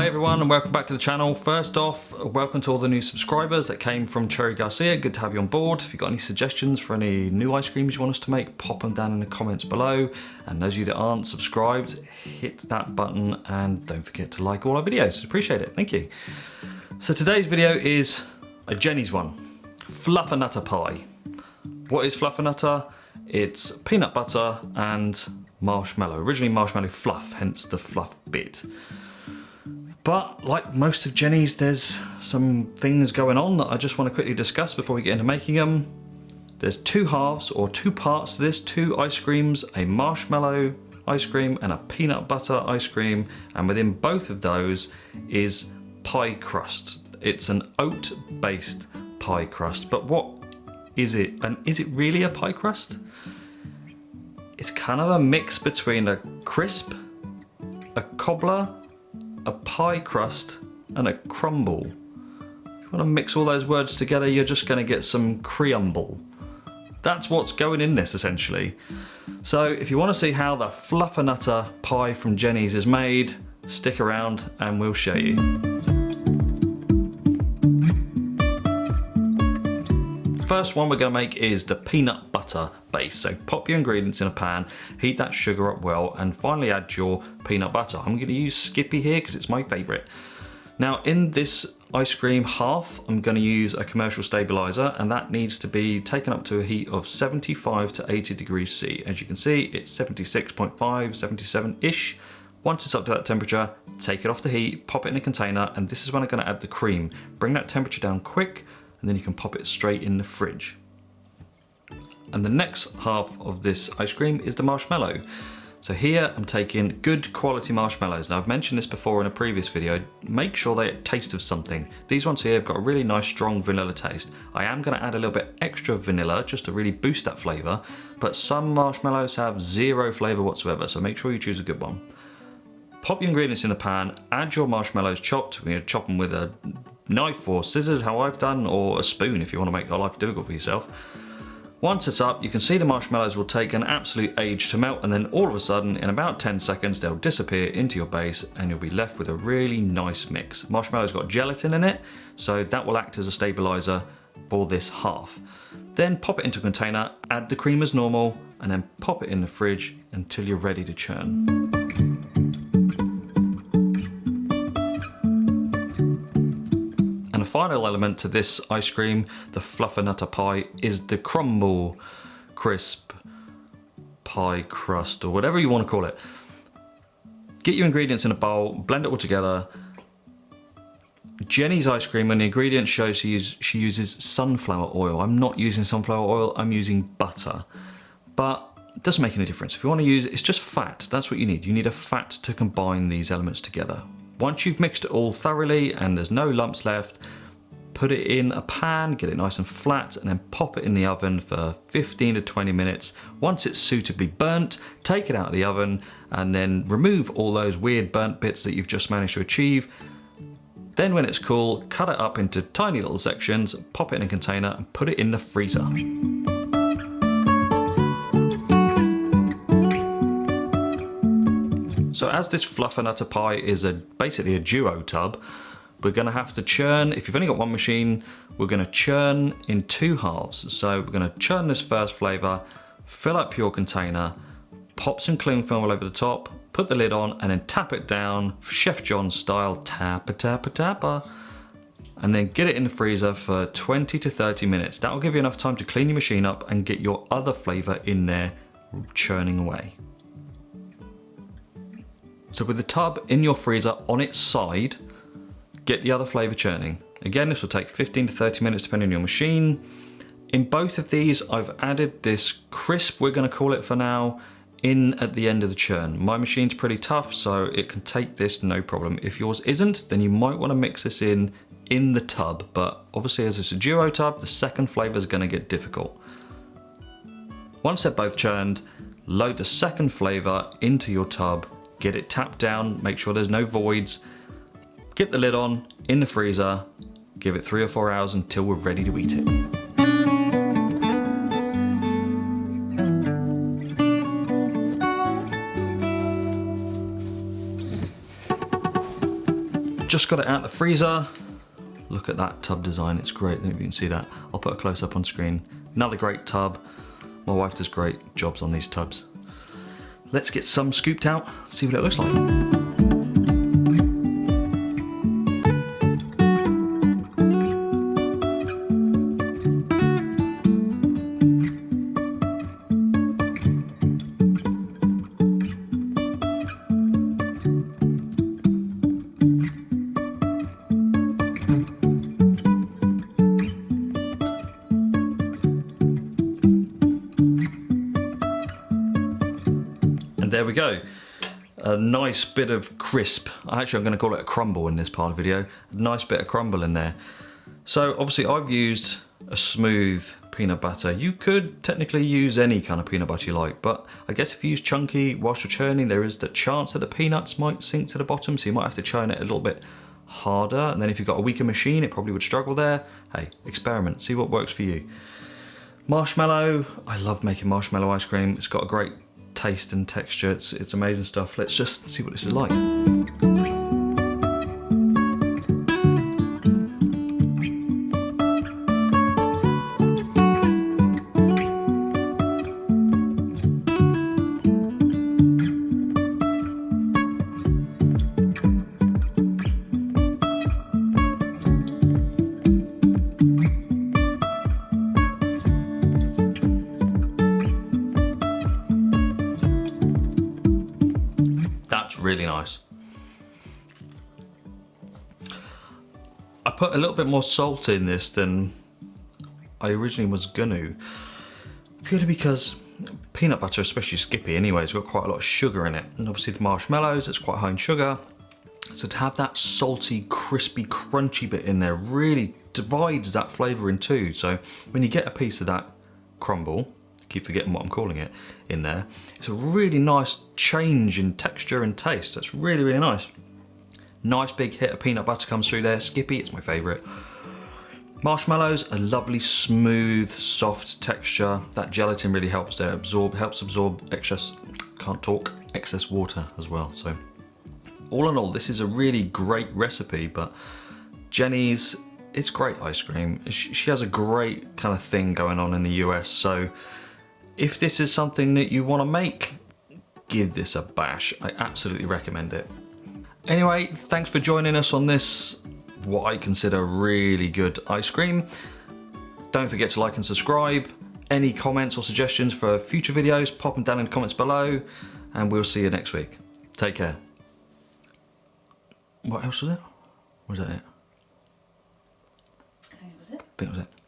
everyone and welcome back to the channel. First off, welcome to all the new subscribers that came from Cherry Garcia. Good to have you on board. If you've got any suggestions for any new ice creams you want us to make, pop them down in the comments below. And those of you that aren't subscribed, hit that button and don't forget to like all our videos. Appreciate it. Thank you. So today's video is a Jeni's one. Fluffernutter pie. What is Fluffernutter? It's peanut butter and marshmallow. Originally marshmallow fluff, hence the fluff bit. But like most of Jeni's, there's some things going on that I just want to quickly discuss before we get into making them. There's two halves or two parts to this, two ice creams, a marshmallow ice cream and a peanut butter ice cream, and within both of those is pie crust. It's an oat-based pie crust, but what is it? And is it really a pie crust? It's kind of a mix between a crisp, a cobbler, a pie crust and a crumble. If you want to mix all those words together, you're just going to get some crumble. That's what's going in this essentially. So if you want to see how the Fluffernutter pie from Jeni's is made, stick around and we'll show you. First one we're going to make is the peanut butter base. So pop your ingredients in a pan, heat that sugar up well, and finally add your peanut butter. I'm going to use Skippy here because it's my favourite. Now in this ice cream half, I'm going to use a commercial stabiliser, and that needs to be taken up to a heat of 75 to 80 degrees C. As you can see, it's 76.5, 77-ish. Once it's up to that temperature, take it off the heat, pop it in a container, and this is when I'm going to add the cream. Bring that temperature down quick, and then you can pop it straight in the fridge. And the next half of this ice cream is the marshmallow. So here I'm taking good quality marshmallows. Now I've mentioned this before in a previous video, make sure they taste of something. These ones here have got a really nice strong vanilla taste. I am going to add a little bit extra vanilla just to really boost that flavour, but some marshmallows have zero flavour whatsoever, so make sure you choose a good one. Pop your ingredients in the pan, add your marshmallows chopped. We're going to chop them with a knife or scissors, how I've done, or a spoon if you want to make your life difficult for yourself. Once it's up, you can see the marshmallows will take an absolute age to melt, and then all of a sudden, in about 10 seconds, they'll disappear into your base and you'll be left with a really nice mix. Marshmallow's got gelatin in it, so that will act as a stabiliser for this half. Then pop it into a container, add the cream as normal, and then pop it in the fridge until you're ready to churn. And the final element to this ice cream, the Fluffernutter pie, is the crumble, crisp, pie crust, or whatever you want to call it. Get your ingredients in a bowl, blend it all together. Jeni's ice cream, and the ingredient shows she uses sunflower oil. I'm not using sunflower oil, I'm using butter. But it doesn't make any difference. If you want to use, it's just fat, that's what you need. You need a fat to combine these elements together. Once you've mixed it all thoroughly and there's no lumps left, put it in a pan, get it nice and flat, and then pop it in the oven for 15 to 20 minutes. Once it's suitably burnt, take it out of the oven and then remove all those weird burnt bits that you've just managed to achieve. Then when it's cool, cut it up into tiny little sections, pop it in a container and put it in the freezer. So as this Fluffernutter pie is basically a duo tub, we're going to have to churn. If you've only got one machine, we're going to churn in two halves. So we're going to churn this first flavour, fill up your container, pop some cling film all over the top, put the lid on, and then tap it down, Chef John style, tappa tappa tappa, and then get it in the freezer for 20 to 30 minutes. That will give you enough time to clean your machine up and get your other flavour in there churning away. So with the tub in your freezer on its side, get the other flavour churning. Again, this will take 15 to 30 minutes depending on your machine. In both of these, I've added this crisp, we're going to call it for now, in at the end of the churn. My machine's pretty tough, so it can take this no problem. If yours isn't, then you might want to mix this in the tub, but obviously as it's a duo tub, the second flavour is going to get difficult. Once they're both churned, load the second flavour into your tub, get it tapped down, make sure there's no voids, get the lid on, in the freezer, give it 3 or 4 hours until we're ready to eat it. just got it out of the freezer. Look at that tub design, it's great. I don't know if you can see that. I'll put a close up on screen. Another great tub. My wife does great jobs on these tubs. Let's get some scooped out, see what it looks like. There we go, a nice bit of crisp. Actually, I'm going to call it a crumble in this part of the video. A nice bit of crumble in there. So obviously I've used a smooth peanut butter. You could technically use any kind of peanut butter you like, but I guess if you use chunky whilst you're churning, there is the chance that the peanuts might sink to the bottom, so you might have to churn it a little bit harder. And then if you've got a weaker machine, it probably would struggle there. Hey, experiment, see what works for you. Marshmallow, I love making marshmallow ice cream. It's got a great taste and texture, it's amazing stuff. Let's just see what this is like. Really nice. I put a little bit more salt in this than I originally was gonna, purely because peanut butter, especially Skippy anyway, it's got quite a lot of sugar in it, and obviously the marshmallows, it's quite high in sugar, so to have that salty, crispy, crunchy bit in there really divides that flavour in two. So when you get a piece of that crumble, keep forgetting what I'm calling it, in there, it's a really nice change in texture and taste. That's really, really nice. Nice big hit of peanut butter comes through there. Skippy, it's my favourite. Marshmallows, a lovely, smooth, soft texture. That gelatin really helps there, helps absorb excess water as well. So all in all, this is a really great recipe, but Jeni's, it's great ice cream. She has a great kind of thing going on in the US, so if this is something that you want to make, give this a bash. I absolutely recommend it. Anyway, thanks for joining us on this, what I consider really good ice cream. Don't forget to like and subscribe. Any comments or suggestions for future videos, pop them down in the comments below, and we'll see you next week. Take care. What else was it? Was that it? I think it was it. I think it was it.